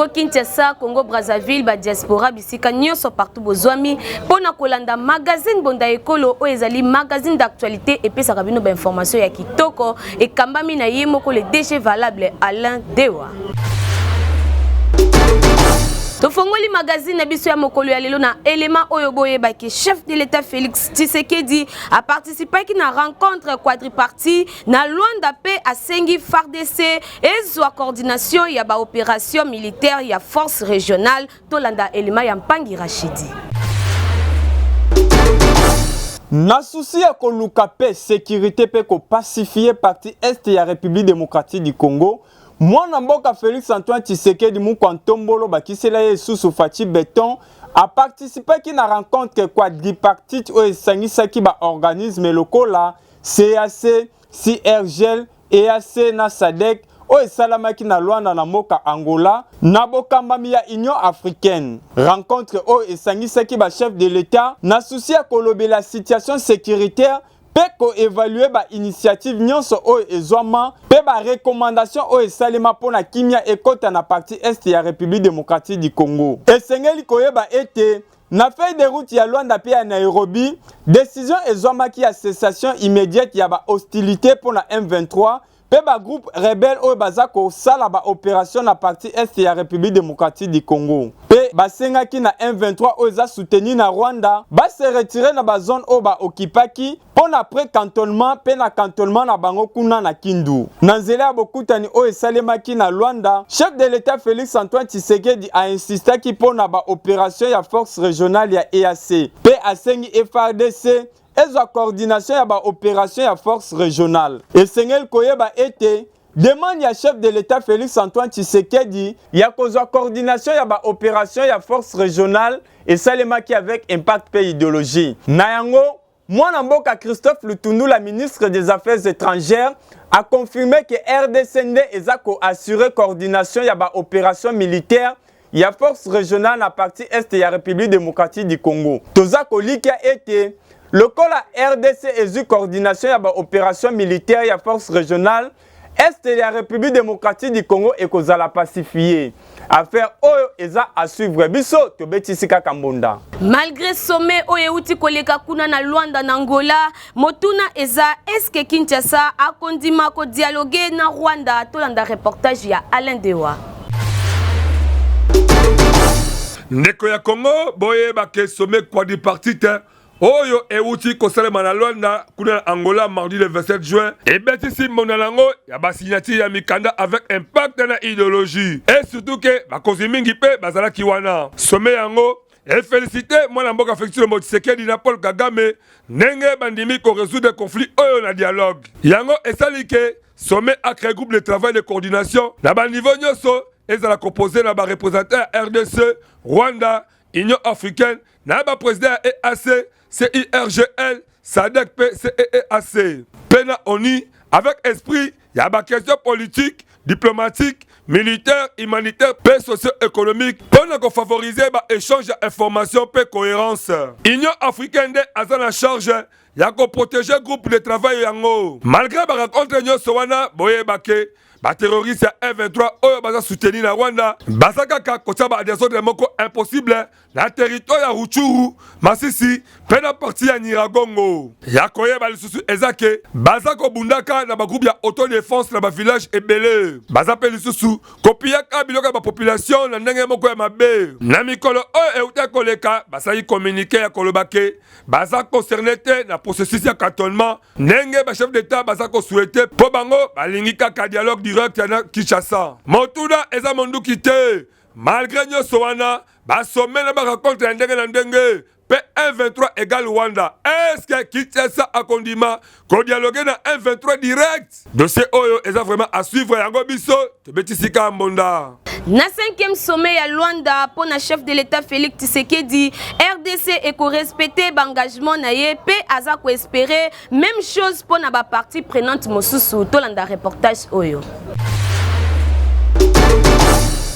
Congo Kinshasa, Congo Brazzaville, ba diaspora bisika nyonso partout bozwami pona kolanda magazine Bonda Ekolo o ezali magazine d'actualité et puis ça kabino ba information ya kitoko et kambami na ye moko le DG valable Alain Dewa. Tofongoli magazine na biso ya mokolo ya lelo na élément oyo boye ba ki chef de l'État Félix Tshisekedi a participé ki na rencontre quadripartite na Luanda pe asengi FARDC et zwa coordination ya ba opération militaire ya force régionale tolanda élément ya Mpangi Rachidi. Na souci ya koluka pe sécurité pe ko pacifier parti est ya République démocratique du Congo. Mwana mboka Félix Antoine Tshisekedi Mukwantombolo bakisela Yesusu Fachi Beton a participé qui na rencontre quadripartite o esangisaki ba organisme lokola CAC, CIRGL, EAC na SADC o esalamaki na Luanda na mboka Angola na bokambami ya Union africaine. Rencontre o esangisaki ba chef de l'État na souci ya kolobela la situation sécuritaire Peko évaluer ba initiative nyonso o ezwama pe ba recommandation o esalema pona kimia ekota na partie est ya République démocratique du Congo. Esengeli koyeba ete na feuille de route ya Luanda pe ya Nairobi, décision ezwama ki ya cessation immédiate ya ba hostilité pona M23 pe ba groupe rebelle o bazako sala ba opération na partie est ya République démocratique du Congo. Pe basengaki na M23 o za soutenu na Rwanda ba se retirer na ba zone o ba occupaki pona après cantonnement pe na cantonnement na bango kuna na Kindu. Na nzela ya bokutani o esalemaki na Luanda, chef de l'État Félix Antoine Tshisekedi a insisté ki pona ba opération ya force régionale ya EAC. Pe asengi FARDC ezwa coordination ya ba opération ya force régionale. Esengel koyeba ete demande ya chef de l'État Félix Antoine Tshisekedi ya kozwa coordination ya ba opération ya force régionale et salemaki avec impact pe idéologie. Na yango Mwana mboka Christophe Lutundu, la ministre des Affaires étrangères, a confirmé que RDCND ezako assurer coordination ya ba opération militaire ya force régionale na partie est ya République démocratique du Congo. Tozako likia ete le kola RDC ezu coordination ya ba opération militaire ya force régionale est de la République démocratique du Congo et kozala pacifier. Affaire oyo eza à suivre biso to betisika kambonda. Malgré sommet oyo uti koleka kuna na Luanda na Angola, motuna eza eske Kinshasa akondima ko dialoguer na Rwanda tolanda reportage ya Alain Dewa. Ndeko ya Congo boye bake sommet quadripartite Oyo euti kosalema na Luanda kuna na Angola mardi le 27 juin. Et betisi monanango ya ba signature ya mikanda avec impact na idéologie. Et surtout que ba kozimingi pe bazala kiwana. Sommet yango et félicité mwana mboka Félix Tshisekedi na Paul Kagame nenge bandimi ko résoudre des conflits oyo na dialogue. Yango esalike sommet a créé groupe de travail de coordination na ba niveau nyonso ezala composé na ba représentant RDC, Rwanda, Union africaine, na ba président EAC, CIRGL, SADC, CEEAC. Pena ONI avec esprit ya ba question politique, diplomatique, militaire, humanitaire, paix socio-économique pour favoriser ba échange d'informations paix cohérence. Union africaine de azana charge ya ko protéger groupe de travail yango. Malgré ba rencontre nyonso wana boye bake ba terroriste ya M23 oyo baza soutenir na Rwanda bazaka ka kosa ba desordre moko impossible na territoire ya Rutshuru, Masisi, pena partie ya Nyiragongo. Ya koyeba lisusu ezake bazako bundaka na ba groupe ya autodéfense na ba village ebele. Bazape lisusu kopiyaka biloka ba population na ndenge moko ya mabe. Na mikolo oyo euta koleka basali communiquer ya kolobake baza concerné te na processus ya cantonnement ndenge ba chef d'état bazako souhaiter po bango balingi kaka dialogue direct na Kinshasa. Motuna eza monduki te. Malgré nyonso wana basomé na ba rencontre ya ndenge na ndenge P123 égale Rwanda. Est-ce que Kinshasa a condima qu'on dialogue na 123 direct? Dossier oyo eza vraiment à suivre yango biso te betisika mbonda. Na 5e sommet ya Luanda pour na chef de l'État Félix Tshisekedi, RDC et ko respecter l'engagement na ye pe aza ko espérer même chose pour na ba partie prenante mosusu to landa reportage oyo.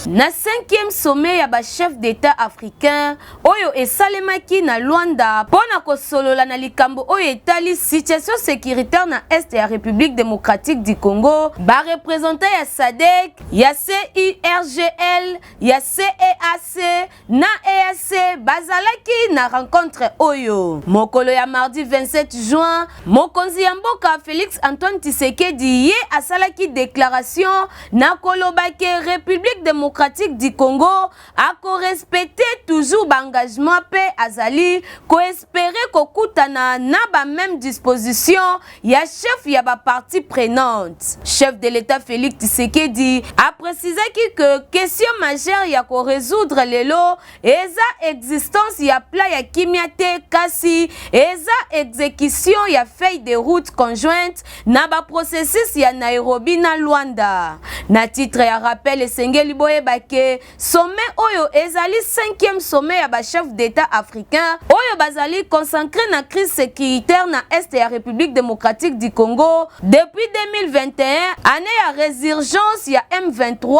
Na 5e sommet ya ba chef d'état africain oyo esalemaki na Luanda pona kosolola na likambo oyo etali situation sécuritaire na est ya République démocratique du Congo, ba représentant ya SADC, ya CIRGL, ya CEAC na EAC bazalaki na rencontre oyo. Mokolo ya mardi 27 juin, mokonzi ya mboka Félix Antoine Tshisekedi ye asalaki déclaration na kolobaki République démocratique du Congo a respecter toujours l'engagement pe azali ko espérer kokutana na ba même disposition ya chef ya ba partie prenante. Chef de l'État Félix Tshisekedi a précisé que question majeure ya ko résoudre lelo eza existence ya pla ya kimiate kasi eza exécution ya feuille de route conjointe na ba processus ya Nairobi na Luanda. Na titre ya rappel esengeli boye bake sommet oyo ezali 5e sommet ya ba chef d'état africain oyo bazali consacré na crise sécuritaire na est ya République démocratique du Congo depuis 2021 année ya résurgence ya M23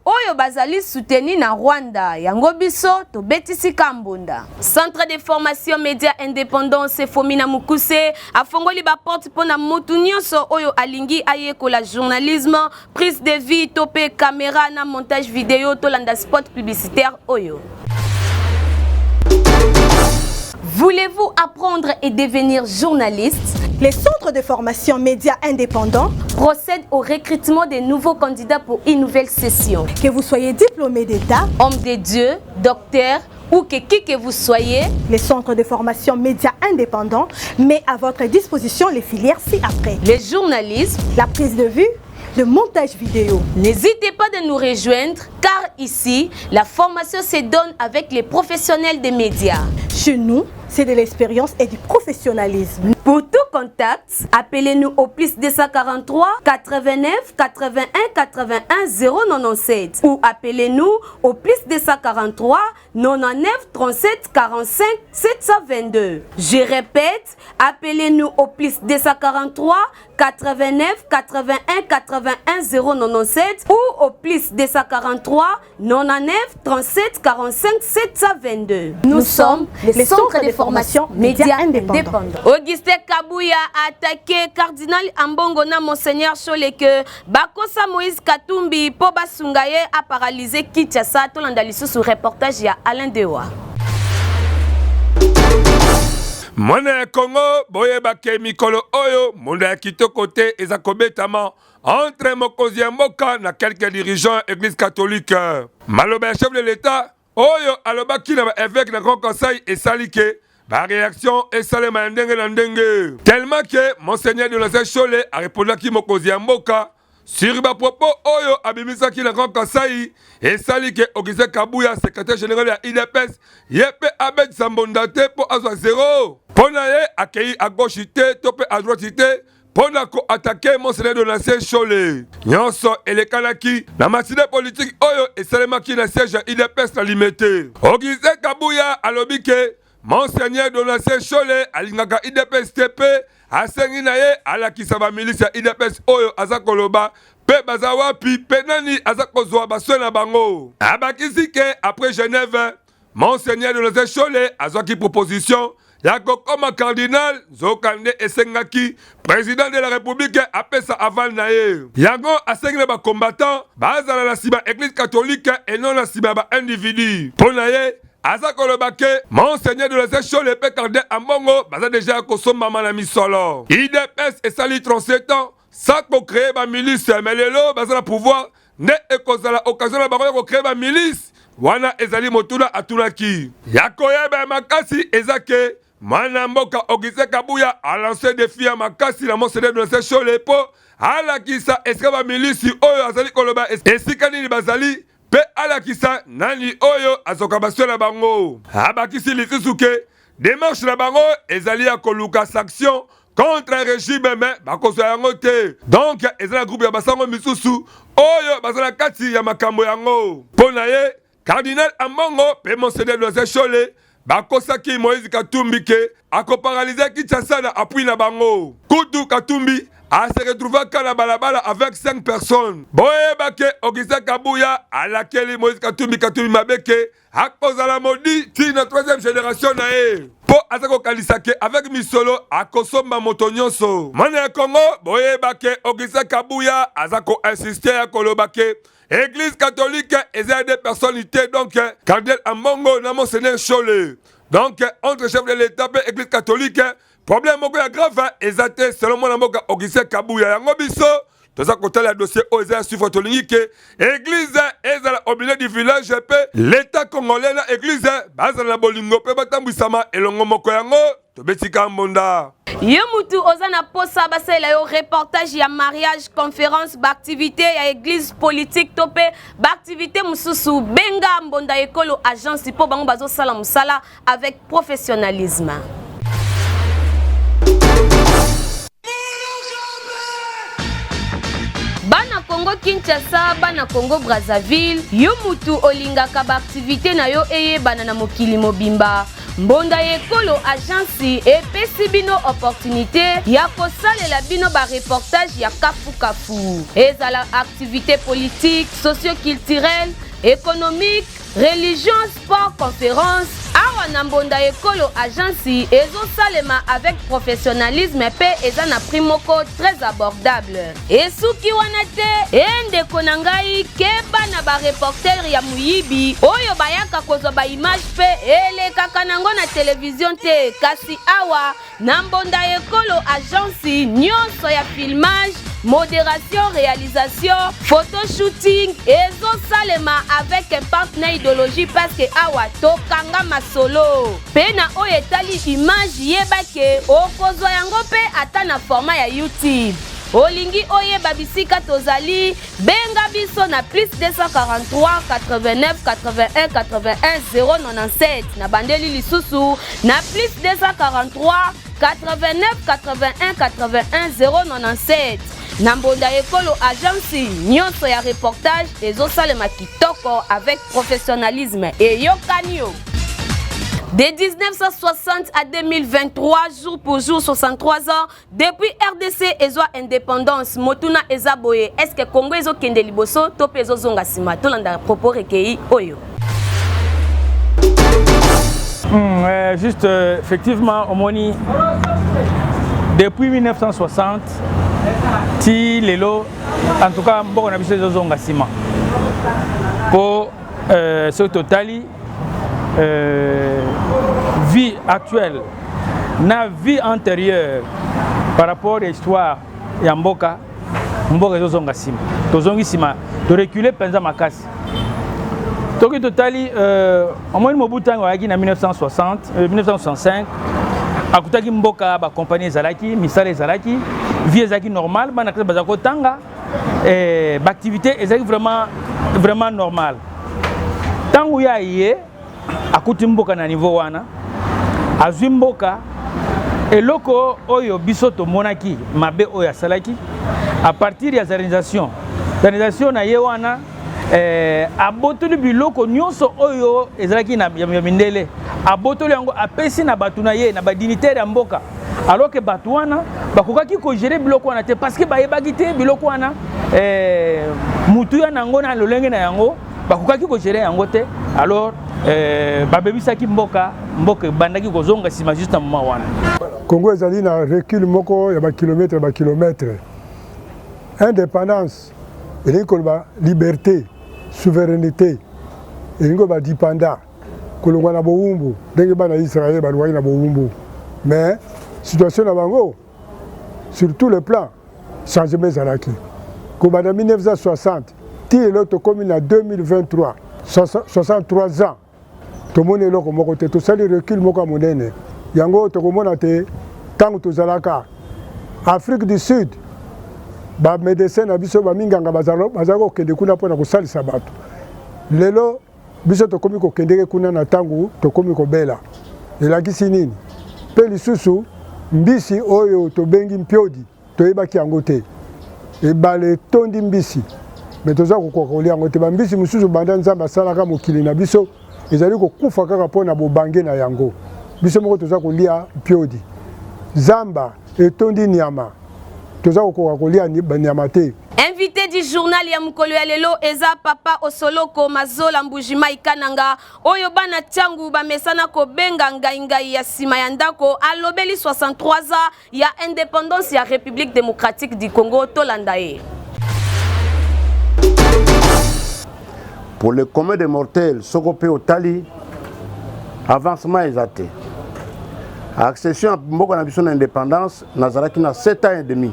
oyo bazali soutenu na Rwanda yango biso to betisi kambunda. Centre de formation média indépendance Fomina Mukuse afongoli ba porte pona mutu nyonso oyo alingi ayekola journalisme, prise de vie, topé caméra na montage vidéo to landa spot publicitaire oyo. Voulez-vous apprendre et devenir journaliste? Les centres de formation médias indépendants procèdent au recrutement de nouveaux candidats pour une nouvelle session. Que vous soyez diplômé d'État, homme de Dieu, docteur ou qui que vous soyez, les centres de formation médias indépendants met à votre disposition les filières ci-après. Les journalistes, la prise de vue, le montage vidéo. N'hésitez pas de nous rejoindre car ici, la formation se donne avec les professionnels des médias. Chez nous, c'est de l'expérience et du professionnalisme. Pour tout contact, appelez-nous au plus 243 89 81 81 097 ou appelez-nous au plus 243 99 37 45 722. Je répète, appelez-nous au plus 243 89 81 81 097 ou au plus 243 99 37 45 722. Nous sommes les centres de formation médias indépendants. Augustin Kabouya a attaqué Cardinal Ambongo na Monseigneur Choleke Bakosa Moïse Katumbi po basungaye a paralysé Kinshasa to landa lisusu reportage ya Alain Dewa. Mwana Congo boye bake mikolo oyo monde ya kitoko te eza kobetama entre mokonzi ya mboka na quelques dirigeants église catholique. Maloba ya chef de l'État oyo alobaki na ba évêque na grand conseil esalike ba réaction esalema ndenge na ndenge tellement que monseigneur de la Chole a répondu ki mokonzi ya mboka sur ba propos oyo abimisaki na grand conseil esalike Augustin Kabouya secrétaire général ya IDPS yepe abed sambondate po azwa zéro pona ye akei à gauche te tope à droite te pona ko attaquer monseigneur de l'ancien Chole nyonso elekanaki na matinée politique oyo esalemaki na siège ya IDPS na limité. Augustin Kabouya alobike monseigneur de l'ancien Chole alingaka IDPS TP asengi na ye alakisa ba milice ya IDPS oyo aza koloba pe baza wapi pe nani aza kozwa baswe na bango abakisi ke après Genève monseigneur de l'ancien Chole azwaki proposition ya kokoma cardinal zokande esengaki président de la république apesa aval na ye yango asengi na bacombattant bazala na nsima église catholique et non na nsima ba individu mpo na ye aza koloba ke monseigneur de l'ancien Chole pe cardinal ambongo baza deja kosombama na misolo IDPS esali 37 ans sans kocreye bamilice mais lelo baza na pouvoir nde ekozala occasion na bango ya kocreye bamilice wana ezali motuna atunaki ya koyeba makasi eza ke mwana mboka Augustin Kabouya a lancé défi à makasi na monseigneur de l'ancien Chole po alakisa eske bamilisi oyo azali koloba esika nini bazali pe alakisa nani oyo azoka baswe na bango abakisi lisusu ke démarche na bango ezali ya koluka sanction contre un régime mais bakozwa yango te donc ezali groupe ya basango misusu oyo bazala kati ya makambo yango mpo na ye cardinal Ambongo pe monseigneur de l'ancien Chole bakosaki Moïse Katumbi ke akoparalize Kinshasa na appui na bango kutu Katumbi a se retrouvé à la balabala avec 5 personnes. Boye bake Augustin Kabuya à laquelle Moïse Katumbi Mabeke à cause de la maudit qui la 3e génération nae. Po azako kalisake avec Misolo à Kosomba Motonyonso. Mane Congo boye bake Augustin Kabuya azako insister à Kolobake. Église catholique et des personnalités donc Cardinal Ambongo na Monseigneur Cholé. Donc entre chef de l'État et Église catholique problème grave exacté selon moi Namoka Augustin Kabuya yango biso toza côté la dossier oza suivre tolingike église ezala obligé du village pe l'État congolais na église baza na bolingo pe batambwisama elongo moko yango tobetika mbonda. Yo mutu ozana posa basela yo reportage ya mariage conférence d'activité ya église politique topé d'activité mususu benga mbonda ekolo agence po bango bazo sala musala avec professionnalisme. Bana Congo Kinshasa, bana Congo Brazzaville, yo mutu olingaka ba activité na yo eye bana na mokili mobimba. Mbonda ekolo agence epesi bino opportunité ya kosalela bino ba reportage ya kafu kafu. Ezala activité politique, socio-culturelle, économique, religion, sport, conférence. Awa na mbonda ekolo agence ezo salema avec professionnalisme pe eza na prix moko très abordable. Esuki wana te ende konangai keba na ba reporter ya muyibi oyo bayaka kozwa ba image pe elekaka nango na télévision te kasi awa na mbonda ekolo agence nyonso ya filmage, modération, réalisation, photoshooting ezo salema avec un partenaire idéologie parce que awa tokanga masolo pena oyo etali image yebake okozwa yango pe ata na format ya YouTube. Olingi oyeba bisika tozali benga biso na plus 243 89 81 81 097 na bandeli lisusu na plus 243 89 81 81 097. Na mbonda ekolo agence nyonso ya reportage ezosalema kitoko avec professionnalisme et yokanio. De 1960 à 2023, jour pour jour, 63 ans, depuis RDC ezwa indépendance, motuna ezaboye. Est-ce que Congo ezo kende liboso, tope ezo zonga sima, tolanda propos recueillis oyo? Juste, effectivement, Omoni, depuis 1960, ti lelo, en tout cas, on a vu ces zonga sima. Pour ce totali, vie actuelle, na vie antérieure par rapport à l'histoire ya mboka, mboka ezozonga sima. Tozongi sima, to reculer penza makasi. Toki totali omoni Mobutu ngaki na 1965 akutaki mboka ba compagnie ezalaki, misala ezalaki, vie ezalaki normale, bana kasa bazako tanga ba activité ezalaki vraiment normale. Tangu ya yé akuti mboka na niveau wana azwi mboka eloko oyo biso tomonaki mabe oyo asalaki à partir ya organisation na ye wana abotoli biloko nyonso oyo ezalaki na mindele abotoli yango apesi na batu na ye na ba dignitaire ya mboka alors que batu wana bakokaki ko gérer biloko wana te parce que bayebaki te biloko wana mutu ya nango na lolenge na yango bakokaki ko gérer yango te alors babebisaki mboka bandaki kozonga sima juste na moment wana. Congo ezali na recul moko ya ba kilomètre. Indépendance elingi koloba liberté, souveraineté elingi koloba dipanda kolongwa na bowumbu ndenge bana Israël balwaki na bowumbu. Mais situation na bango sur tous les plans changement ezalaki. Kobanda 1960 ti lelo tokomi na 2023 63 ans. Tomone eloko moko te tosali recul moko monene yango tokomona te tango tozalaka Afrique du Sud ba médecin na biso ba minganga bazalo kende kuna pona kosalisa bato lelo biso tokomi kokendeke kuna na tango tokomi kobela elakisi nini pe lisusu mbisi oyo tobengi mpiodi toyebaki yango te ebale tondi mbisi mais toza kokolia yango te ba mbisi mususu banda nzamba salaka mokili na biso ezali kokufa kaka pona bobange na yango biso moko toza kolia mpiodi zamba etondi nyama toza ko kolia banyama te. Invité du journal ya mukolo ya lelo eza papa Osoloko Mazola Mbujima Ikananga oyo bana tiangu bamesana ko benga ngai ya sima ya ndako alobeli 63 ans ya indépendance ya République démocratique du Congo Tolandae. Pour le commun des mortels, Sokope Otali, avancement exacté. Accession à Mboka na biso na indépendance, Nazaraki na 7 ans et demi.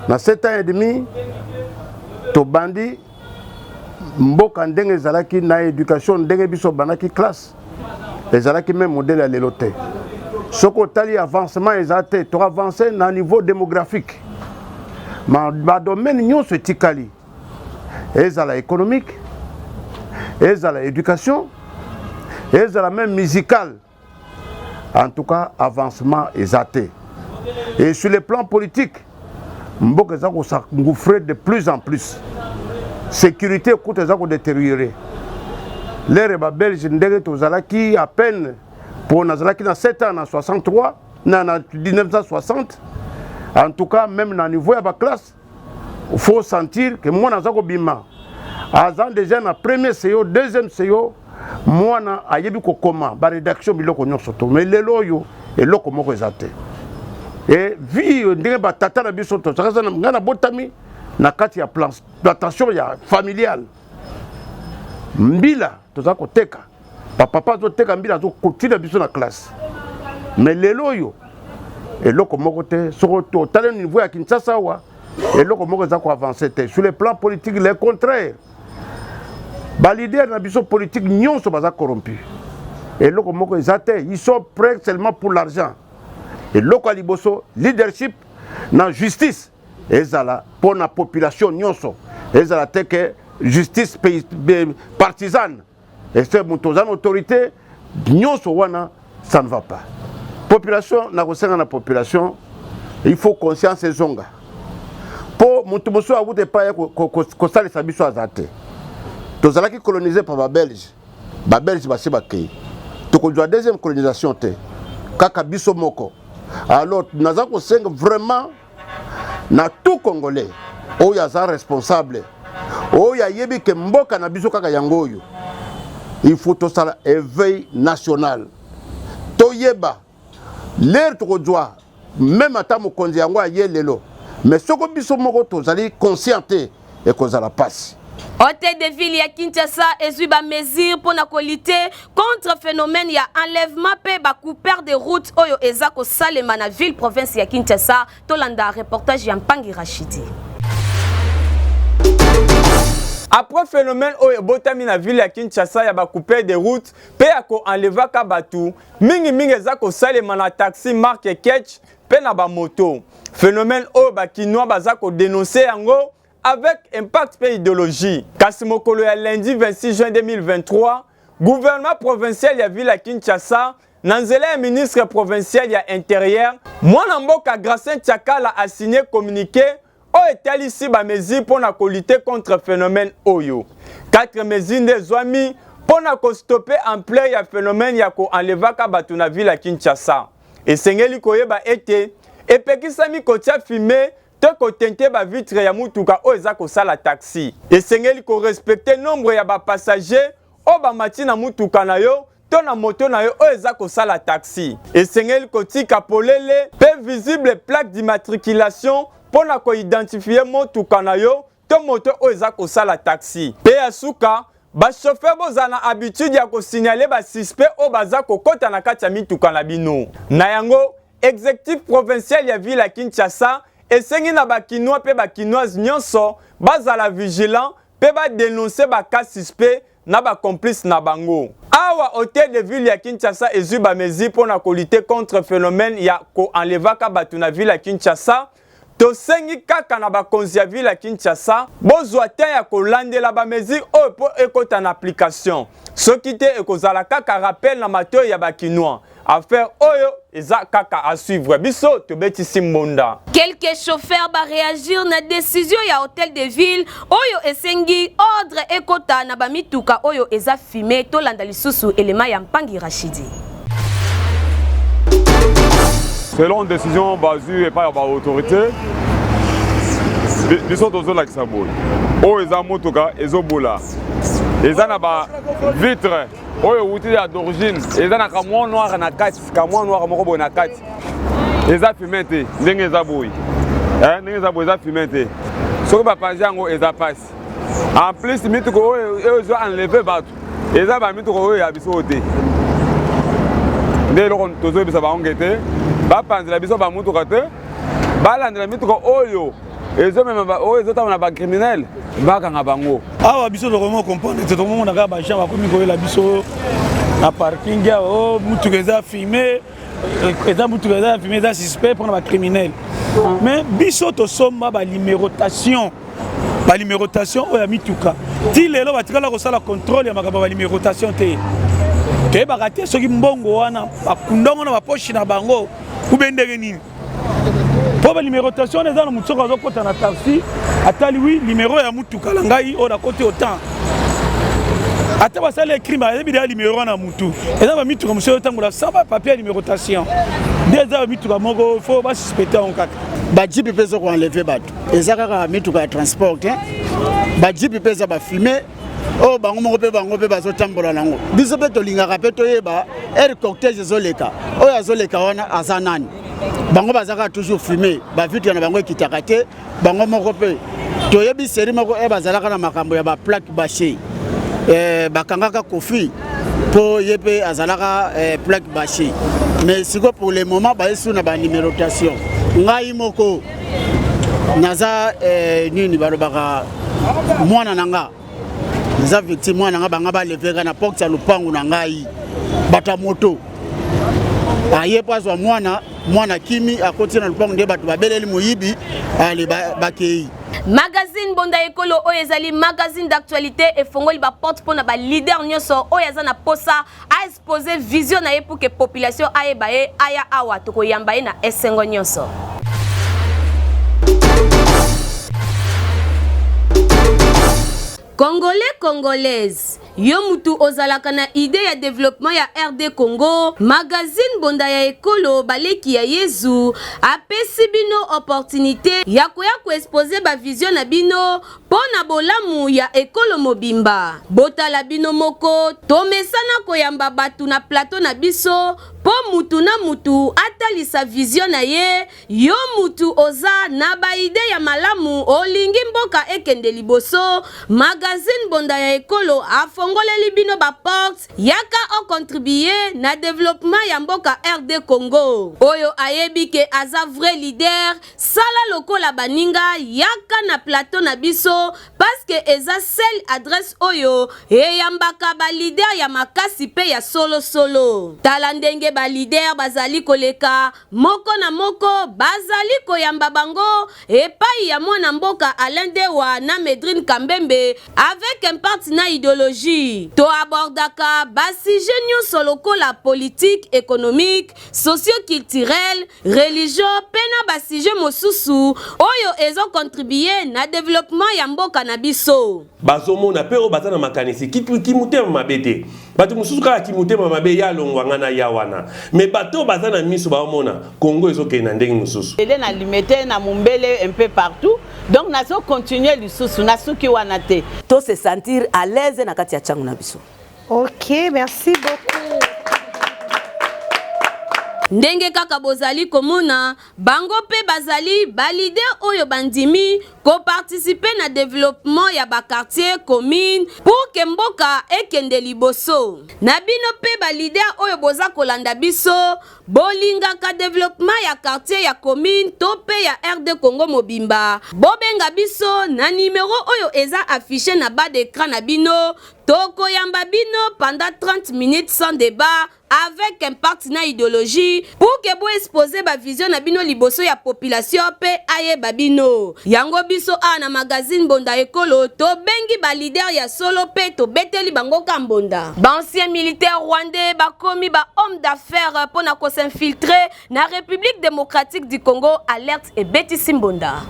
Na 7 ans et demi, Tobandi, Mboka ndenge zalaki na éducation ndenge biso banaki classe. Ezalaki même modèle à l'éloté. Soko Otali avancement exacté, tu avancé na niveau démographique. Ma domaine nyonso etikali. Ezala économique, ezala éducation, ezala même musicale. En tout cas, avancement exacté. Et sur le plan politique, Mboka ezako s'engouffrer de plus en plus. Sécurité coûte ezako détériorer. L'ère belge ndenge tozalaki à peine pour nazalaki na 7 ans en 63, na 1960. En tout cas, même na niveau ya ba classe, il faut sentir que moi nazako bima. Azan déjà na premier CEO, deuxième CEO, moi na ayebi ko koma ba rédaction biloko nyonso to. Mais lelo yo eloko moko ezate. Et vi ndenge ba tata na biso to saka na ngana botami na kati ya plantation ya familiale. Mbila toza ko teka. Papa zo teka mbila zo continue biso na classe. Mais lelo yo eloko moko te soko to tala niveau ya Kinshasa wa eloko moko za ko avancer te. Sur le plan politique le contraire. Les leaders na biso politique nyonso baza corrompu. Et loko moko ezate, ils sont prêts seulement pour l'argent. Et loko liboso leadership na justice ezala pour la population nyonso. Ezala te que justice partisane. Et c'est montozan autorité nyonso wana ça ne va pas. Population na kosenga na population, il faut conscience ezonga. Pour montomoso awute pa ko sala sabiso azate. Tozalaki colonisé par les Belges. Les Belges basi bakei. Tokozwa deuxième colonisation te. Kaka biso moko. Alors nazako senga vraiment na tout congolais. Oya za responsable. Oya yebi ke mboka na biso kaka yangoyo. Il faut to sala éveil national. Toyeba l'air tokozwa même ata mokonzi yango aye lelo. Mais soko biso moko tozali conscienté et kozala passe. Hôtel de ville ya Kinshasa ezuba mesure pour na lutter contre phénomène ya enlèvement pe ba couper de route oyo ezako salema na ville province ya Kinshasa tolanda reportage ya Mpangi Rachidi. Après phénomène oyo botami na ville ya Kinshasa ya ba couper de route pe ya ko enleva ka batu mingi ezako salema na taxi marque Ketch pe na ba moto. Phénomène oyo ba kinois bazako dénoncer yango avec impact et idéologie. Kasimokolo ya lundi 26 juin 2023, gouvernement provincial ya ville à Kinshasa, Nanzela ministre provincial ya intérieur, Mwana Mboka Gracien Tchakala a signé communiqué o etali ici ba mesures pour na lutter contre phénomène oyo. 4 mesures de zoami pour na stopper ampleur ya phénomène ya ko enlevaka batu na ville à Kinshasa. Et sengeli koyeba ete epekisami kotia filmé te ko tente ba vitre ya mutuka o ezako sala taxi. Esengeli ko respecter nombre ya ba passager o ba mati na mutuka na yo to na moto na yo o ezako sala taxi. Esengeli ko tika polele pe visible plaque d'immatriculation pour na ko identifier mutuka na yo to moto o ezako sala taxi. Pe asuka ba chauffeur bozana habitude ya ko signaler ba suspect o bazako kota na kati ya mituka na bino. Na yango exécutif provincial ya ville ya Kinshasa et sengi na bakinois pe bakinoise nyonso bazala vigilant pe ba dénoncer ba cas suspect na ba complice na bango. Awa hôtel de ville ya Kinshasa ezuba mezi pour na lutter contre phénomène ya ko enlevaka batu na ville ya Kinshasa. To sengi kaka na bakonzi ya ville ya Kinshasa bozwa te ya kolandela ba mezi o po ekota na application. Soki te ekozala kaka rappel na matoi ya bakinois. Affaire oyo eza kaka à suivre. Biso to beti simbonda. Quelques chauffeurs ba réagir na décision ya hôtel de ville oyo esengi ordre ekota na ba mituka oyo eza fumé to landa lisusu elema ya Mpangi Rachidi. Selon décision basée par l'autorité, ils sont aux la Kisaboy. Oh, ils ont motoka, ils ont boula. Ils ont ba vitre. Oh, ils ont d'origine. Ils ont un camion noir na carte, camion noir moko na carte. Ils ont fumé, ils ont boui. Ils ont fumé. Ce que papa Jango ils ont passé. En plus, ils ont enlevé bateau. Ils ont mis tout à bisoté. Dès lors que tous les gens ont été, la biso ba mutu kate, la mitu ko oyo. Ils ont même des criminels. Ah, biso de comment comprendre, c'est tout le monde a ba chambre comme la biso na parking oh mutu keza filmé, keza mutu keza filmé da suspect pour les criminels. Mais biso to somba ba numérotation. Ba numérotation o ya mituka. Ti lelo ba tikala ko sala contrôle ya makaba ba numérotation te. Ke ba raté soki mbongo wana bakundongo na ba poche na bango ubendeke nini. Pour la numérotation, les gens ont dit que na taxi, atali oui, numéro ya mutuka langai o da côté autant. Ata ba sala crime, il y a numéro na mutu. Et ça va mituka monsieur tangola sans papier numérotation. Déjà mituka moko faut pas suspecter en kaka. Ba jipi pesa ko enlever bato. Ezaka mituka transport hein. Ba jipi pesa ba filmer. Oh bango moko pe bazo tambola nango. Biso pe to lingaka pe to yeba er cortège ezoleka. Oyo azoleka wana azanani. Bango bazaka toujours filmé ba vitre na bango ekitaka te bango moko pe toyebi série moko e bazalaka na makambo ya ba plaque bâché bakangaka kofi po yepe azalaka plaque bâché mais siko pour le moment ba esu na ba numérotation ngai moko naza nini balobaka mwana nanga naza victime mwana nanga banga ba leveka na porte ya lupangu na ngai bata moto aye paswa mwana kimi akoti na lupango nde bato babeleli moyibi ale bakei. Magazine Bonda Ekolo oyezali magazine d'actualité et fongoli ba porte pour na ba leader nyonso oyaza na posa a exposer vision na ye pour que population ayeba ye aya awa to ko yamba ye na esengo nyonso. Congolais, Congolaises, yo mutu ozalaka na idée ya développement ya RD Congo, magazine Bonda ya Ekolo baleki ya Yezu apesi bino opportunité ya koya ko exposer ba vision na bino pona bolamu ya ekolo mobimba. Botala bino moko tomesana koyamba batu na plateau na biso po mutu na mutu atalisa vision na ye. Yo mutu oza na ba idée ya malamu olingi mboka ekende liboso, magazine Bonda ya Ekolo afongoleli bino ba porte yaka o contribuer na développement ya mboka RD Congo. Oyo ayebi ke aza vrai leader sala lokola baninga yaka na plateau na biso parce que eza seule adresse oyo eyambaka ba leader ya makasi pe ya solo. Tala ndenge ba leader bazali koleka moko na moko bazali koyamba bango epai ya mwana mboka Alain Dewa na Medrine Kambembe avec un partenaire idéologie. To abordaka basi nyonso lokola politique, économique, socio-culturel, religion, pena basi mosusu oyo ezo contribuer na développement ya mboka na biso. Bazomona pero batana makanisi kimutema mabete. Batu mususu kala kimutema mabe ya longwanga na yawana. Mais bato batana miso baomona Congo ezoke na ndenge mususu. Elle na limité na mumbele un peu partout. Donc nazo continuer lisusu na suki wana te. To se sentir à l'aise na kati ya changu na biso. Ok, merci beaucoup. Ndenge kaka bozali komona bango pe bazali ba leader oyo bandimi ko participer na développement ya ba quartier commune pour que mboka ekende liboso. Na bino pe ba leader oyo boza kolanda biso bolinga ka développement ya quartier ya commune to pe ya RD Congo mobimba. Bobenga biso na numéro oyo eza affiché na bas d'écran na bino. Toko yamba bino pendant 30 minutes sans débat avec un partenaire idéologie pour que vous exposer ba vision na bino liboso ya population pe aye babino. Yango biso na magazine Bonda Ekolo to bengi ba leader ya solo pe to beteli bango kambonda. Ba ancien militaire rwandais ba komi ba homme d'affaires pour na ko s'infiltrer na République démocratique du Congo alerte et beti simbonda.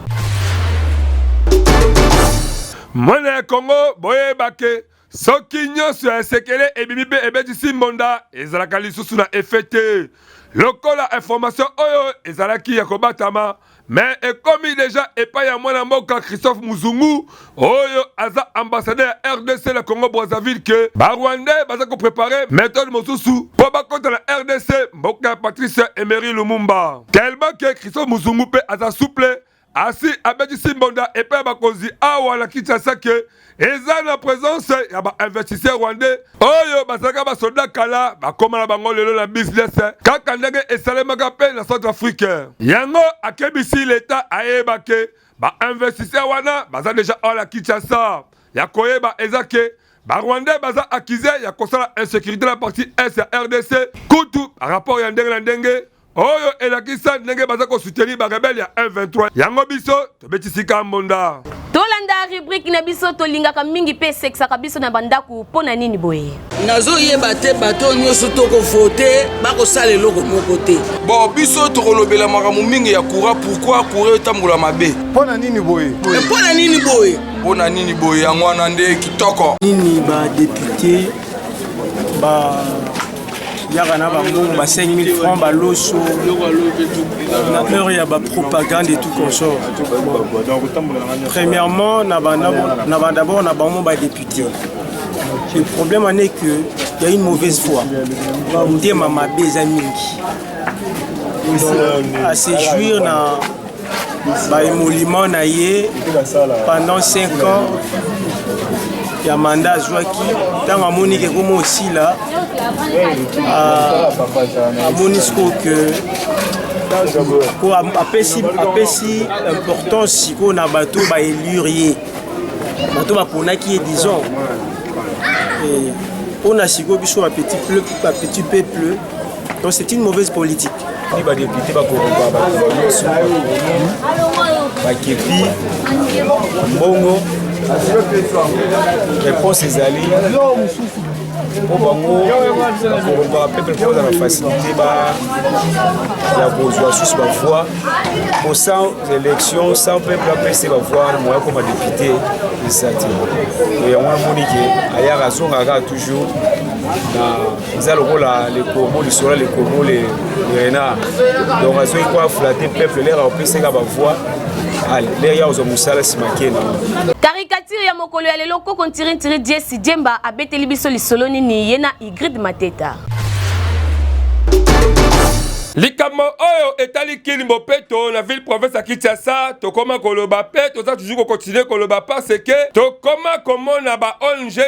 Mwana Congo boye bake soki nyonso ya esekele ebimi mpe ebetisi mbonda ezalaka lisusu na efete lokola information oyo ezalaki ya kobatama mais ekomi deja epai ya mwana mboka Christophe Muzungu oyo aza ambassadeur ya RDC na Congo Brazzaville ke barwandais baza koprepare méthode mosusu mpo bakota na RDC mboka ya Patrice Emery Lumumba tellement ke Christophe Muzungu mpe aza souple asi abetisi mbonda epai ya bakonzi awa na Kinshasa ke eza na présence ya bainvestisseur rwandais oyo bazalaka basoldat kala bakoma na bango lelo na business kaka ndenge esalemaka mpe na Centrafrique yango akebisi leta ayeba ke bainvestisseur wana baza deja oyo na Kinshasa ya koyeba eza ke barwandais baza akize ya kosala insécurité na partie est ya RDC kutu rapport ya ndenge na ndenge oyo elakisa ndenge baza kosoutenir barebele ya M23 yango biso tobetisika mbonda tolanda rubrique na biso tolingaka mingi pe seksaka biso na bandaku pona nini boye nazoyeba te bato nyonso tokovote bakosala eloko moko te bon biso tokolobela makambo mingi ya courant pourquoi courant etambola mabe mpona nini boye mpona nini boye yango wana nde kitoko nini badepute yaka na bango ba 5000 francs baloso na heure ya ba propagande et tout consort. Premièrement d'abord na bango ba député. Le problème en est que il y a une mauvaise foi. Ndé mama beza mingi. À se jouir na ba émolument na ye pendant 5 ans. Il y a mandat Zouaki, tant à Monique et comme aussi là, à Monisco que pour apprécier l'importance si on a bateau va élurier, bateau va pour qui est disons, et on a si bichou à petit peuple, donc c'est une mauvaise politique. Il va député va Kepi, Mbongo. Réponse ezali po bango ba peuple ko za facilité ba ya kozwa susu ba voix pour sans élection sans peuple apesi ba voix moi comme député isati ya mwana monike aya razonga ka toujours na zalo la le Congo le sola le Congo le renard donc azo quoi flatter peuple les apesi ka ba voix caricature ya mokolo ya lelo ko kontiri Jesse Djemba abeteli biso lisolo nini yena Ingrid Mateta likambo oyo etali kilimbo peto na ville province ya Kinshasa tokoma koloba pe toza toujours continuer koloba parce que tokoma komona ba ONG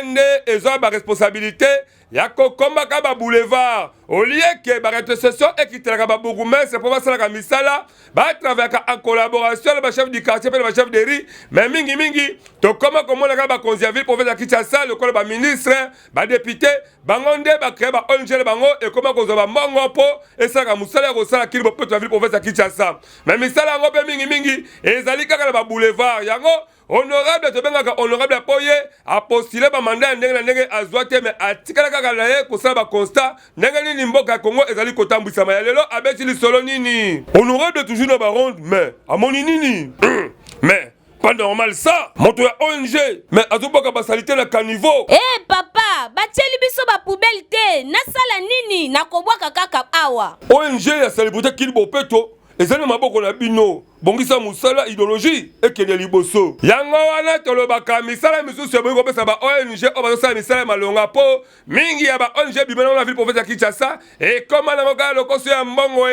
ezo ba responsabilité ya kokoma ka ba boulevard au lieu que ba rétrocession ekitelaka ba bourgmestre pour basala ka misala ba travailler en collaboration avec ba chef du quartier et ba chef de riz mais mingi tokoma komona ka ba konzi ya ville province ya Kinshasa le ba ministre ba député bangonde ba créer ba ONG bango et comment kozo ba mbongo po et ça ka musala ko sala kilimbo peto la ville province ya Kinshasa mais misala ngo pe mingi ezali kaka na ba boulevard yango honorable tobengaka honorable apoye a postulé ba mandat ndenge na ndenge azwate mais atikala kaka na ye kosala ba constat ndenge nini mboka Congo ezali kotambwisama ya lelo abeti lisolo nini honorable toujours na ba ronde mais amoni nini mais pas normal ça moto ya ONG mais azoboka basalite na caniveau papa batieli biso ba poubelle te nasala nini nakobwaka kaka awa ONG ya célébrité Kilbo Peto ezali maboko na bino bongisa musala idéologie ekende liboso yango wana tolobaka misala misusu eboyi kopesa ba ONG oyo bazosala misala malonga po mingi ya ba ONG bimena na ville province ya Kinshasa ekoma nango kaka lokoso ya mbongo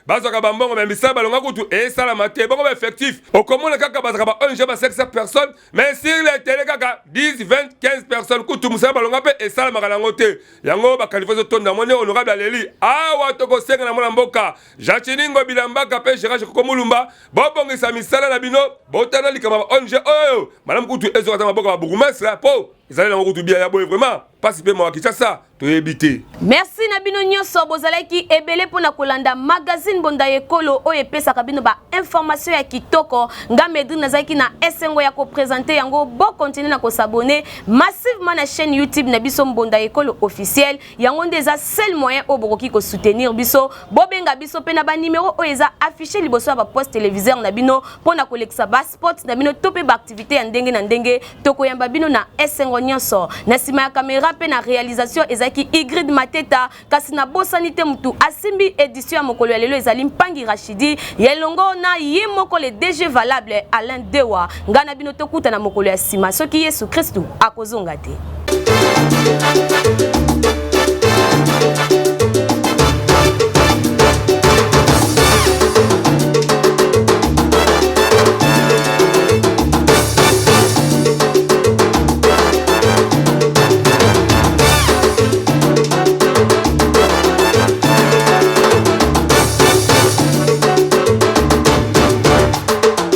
bazwaka bambongo me misala balonga kutu esalama te bongo baeffectif okomona kaka bazwaka ba ONG ba 500 personnes mais sur le télé kaka 10, 20, 15 personnes kutu musala balonga mpe esalamaka nango te yango bakalifa ezotonda mone honorable aleli awa tokosenga na mwana mboka Jachiningo Bilambaka mpe Gérard Kokomulumba bobongisa misala na bino botana likama ba ONG oyo madame kutu ezokata maboko ba bourgmestre po ezali na kutu bia ya boye vraiment pasi pe mo Kinshasa toyebite merci na bino nyonso bozalaki ebele pona kolanda magazine bonda ekolo oyo epesaka bino ba information ya kitoko ngamedri nazaki na esengo ya ko présenter yango bo continuer na ko s'abonner massivement na chaîne YouTube na biso bonda ekolo officiel yango ndeza seul moyen obokoki ko soutenir biso bobenga biso pe na ba numéro oyo eza affiché liboso ya ba poste téléviseur na bino pona kolekisa ba sport na bino tope ba activité ya ndenge na ndenge tokoyamba bino na esengo nyonso na sima ya caméra pe na réalisation ezaki Igrid Mateta kasi na bosanité mutu asimbi édition ya mokolo ya lelo ezali Mpangi Rachidi yelongo na ye moko le DG valable Alain Dewa ngana bino tokuta na mokolo ya sima soki Yesu Kristu akozonga te.